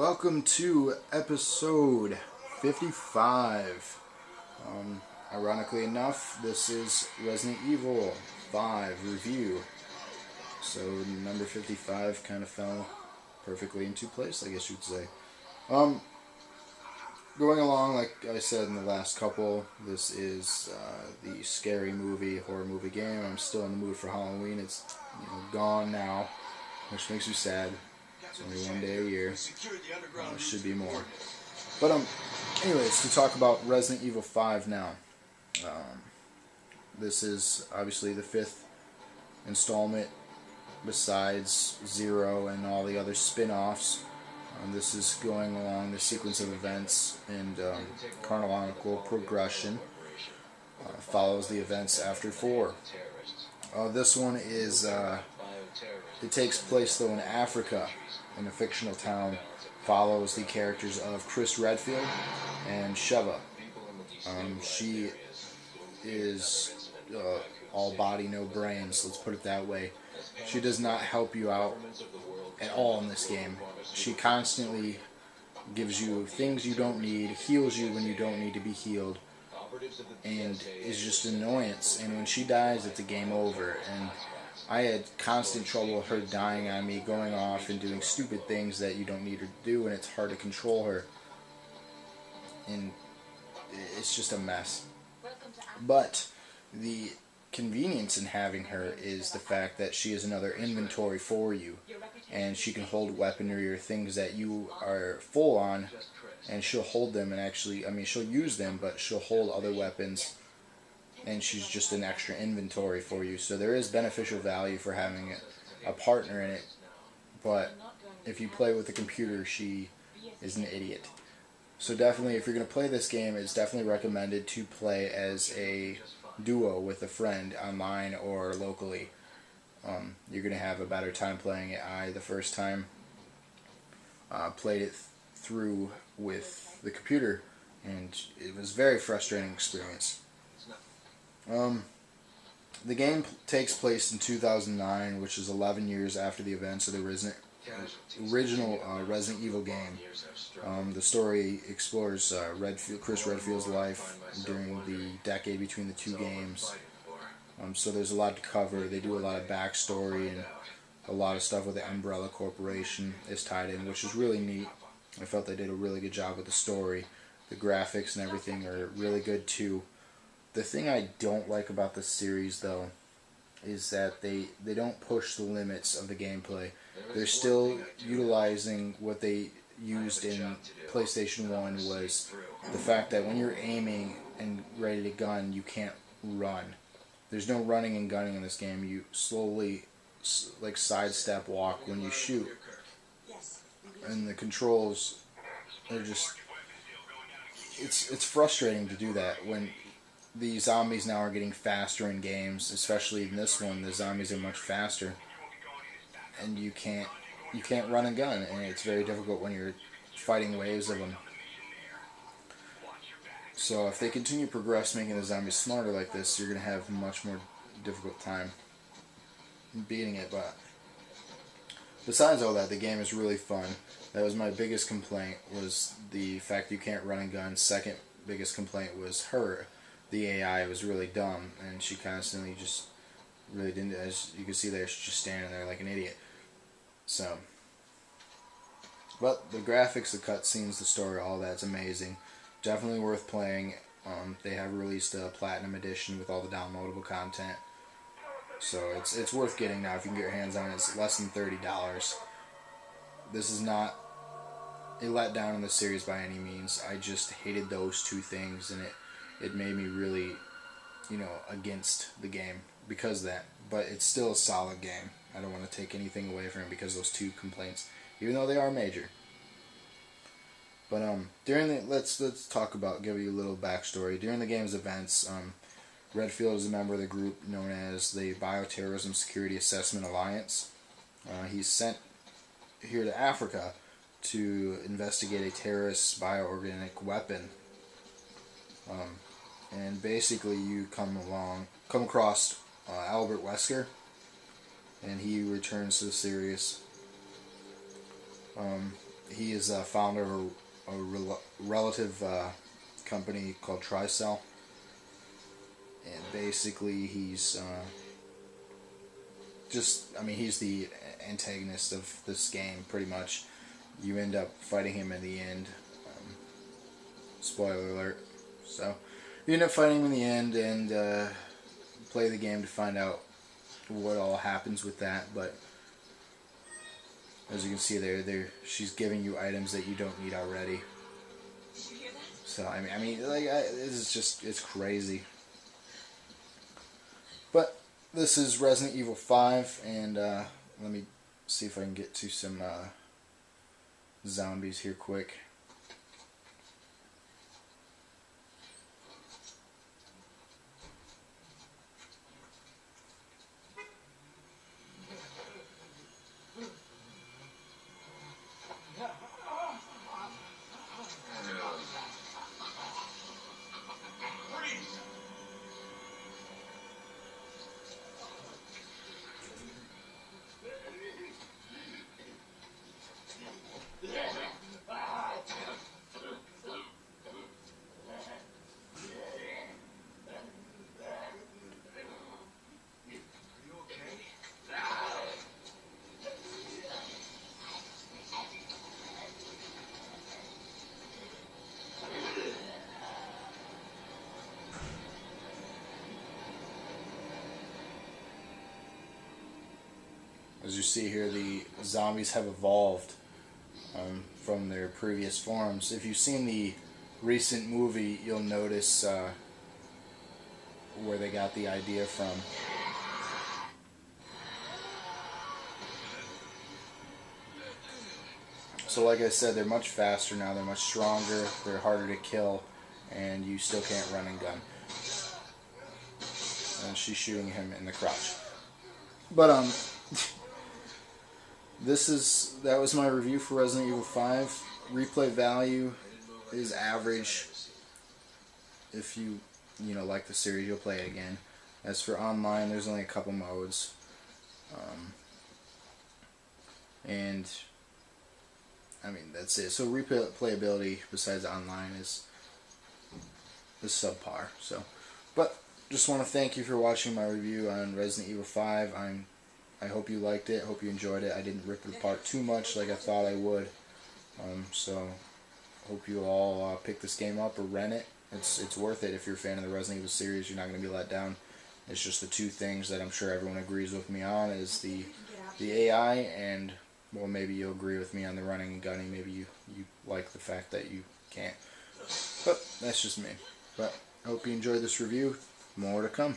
Welcome to episode 55. Ironically enough, this is Resident Evil 5 review. So number 55 kind of fell perfectly into place, I guess you'd say. Going along, like I said in the last couple, this is the scary movie, horror movie game. I'm still in the mood for Halloween. It's gone now, which makes me sad. It's only one day a year. Should be more. But anyways, to talk about Resident Evil 5 now. This is obviously the fifth installment besides Zero and all the other spin-offs. This is going along the sequence of events and chronological progression. Follows the events after 4. This one is, it takes place though in Africa, in a fictional town. Follows the characters of Chris Redfield and Sheva. She is all body, no brains, let's put it that way. She does not help you out at all in this game. She constantly gives you things you don't need, heals you when you don't need to be healed, and is just an annoyance. And when she dies, it's a game over. And I had constant trouble with her dying on me, going off and doing stupid things that you don't need her to do, and it's hard to control her. And it's just a mess. But the convenience in having her is the fact that she is another inventory for you, and she can hold weaponry or things that you are full on, and she'll hold them, and actually, she'll use them, but she'll hold other weapons, and she's just an extra inventory for you. So there is beneficial value for having a partner in it, but if you play with a computer, she is an idiot. So definitely, if you're going to play this game, it's definitely recommended to play as a duo with a friend online or locally. You're going to have a better time playing it. The first time, played it through with the computer, and it was a very frustrating experience. The game takes place in 2009, which is 11 years after the events of the original Resident Evil game. The story explores Chris Redfield's life during the decade between the two games. So there's a lot to cover. They do a lot of backstory, and a lot of stuff with the Umbrella Corporation is tied in, which is really neat. I felt they did a really good job with the story. The graphics and everything are really good too. The thing I don't like about this series, though, is that they don't push the limits of the gameplay. They're still utilizing what they used in PlayStation 1, was the fact that when you're aiming and ready to gun, you can't run. There's no running and gunning in this game. You slowly, like, sidestep walk when you shoot. And the controls are just... It's frustrating to do that when the zombies now are getting faster in games, especially in this one. The zombies are much faster, and you can't run and gun, and it's very difficult when you're fighting waves of them. So if they continue to progress making the zombies smarter like this, you're going to have a much more difficult time beating it. But besides all that, the game is really fun. That was my biggest complaint, was the fact that you can't run and gun. Second biggest complaint was her. The AI was really dumb, and she constantly just really didn't, as you can see there, she's just standing there like an idiot. So, but the graphics, the cutscenes, the story, all that's amazing. Definitely worth playing. They have released a Platinum Edition with all the downloadable content. So it's worth getting now if you can get your hands on it. It's less than $30. This is not a letdown in the series by any means. I just hated those two things, and it made me really, against the game because of that. But it's still a solid game. I don't want to take anything away from it because of those two complaints, even though they are major. But let's talk about, give you a little backstory. During the game's events, Redfield is a member of the group known as the Bioterrorism Security Assessment Alliance. He's sent here to Africa to investigate a terrorist bioorganic weapon. And basically you come across Albert Wesker, and he returns to the series. he is a founder of a relative company called Tricell, and basically he's he's the antagonist of this game, pretty much. You end up fighting him in the end. Spoiler alert. So, you end up fighting him in the end and play the game to find out what all happens with that. But as you can see there, she's giving you items that you don't need already. Did you hear that? So it's crazy. But this is Resident Evil 5, and let me see if I can get to some zombies here quick. As you see here, the zombies have evolved from their previous forms. If you've seen the recent movie, you'll notice where they got the idea from. So like I said, they're much faster now, they're much stronger, they're harder to kill, and you still can't run and gun. And she's shooting him in the crotch. But that was my review for Resident Evil 5. Replay value is average. If you like the series, you'll play it again. As for online, there's only a couple modes. And that's it. So replayability besides online is subpar. So, but just want to thank you for watching my review on Resident Evil 5. I hope you liked it. Hope you enjoyed it. I didn't rip it apart too much like I thought I would. So hope you all pick this game up or rent it. It's worth it if you're a fan of the Resident Evil series. You're not going to be let down. It's just the two things that I'm sure everyone agrees with me on is the AI and, well, maybe you'll agree with me on the running and gunning. Maybe you like the fact that you can't. But that's just me. But I hope you enjoyed this review. More to come.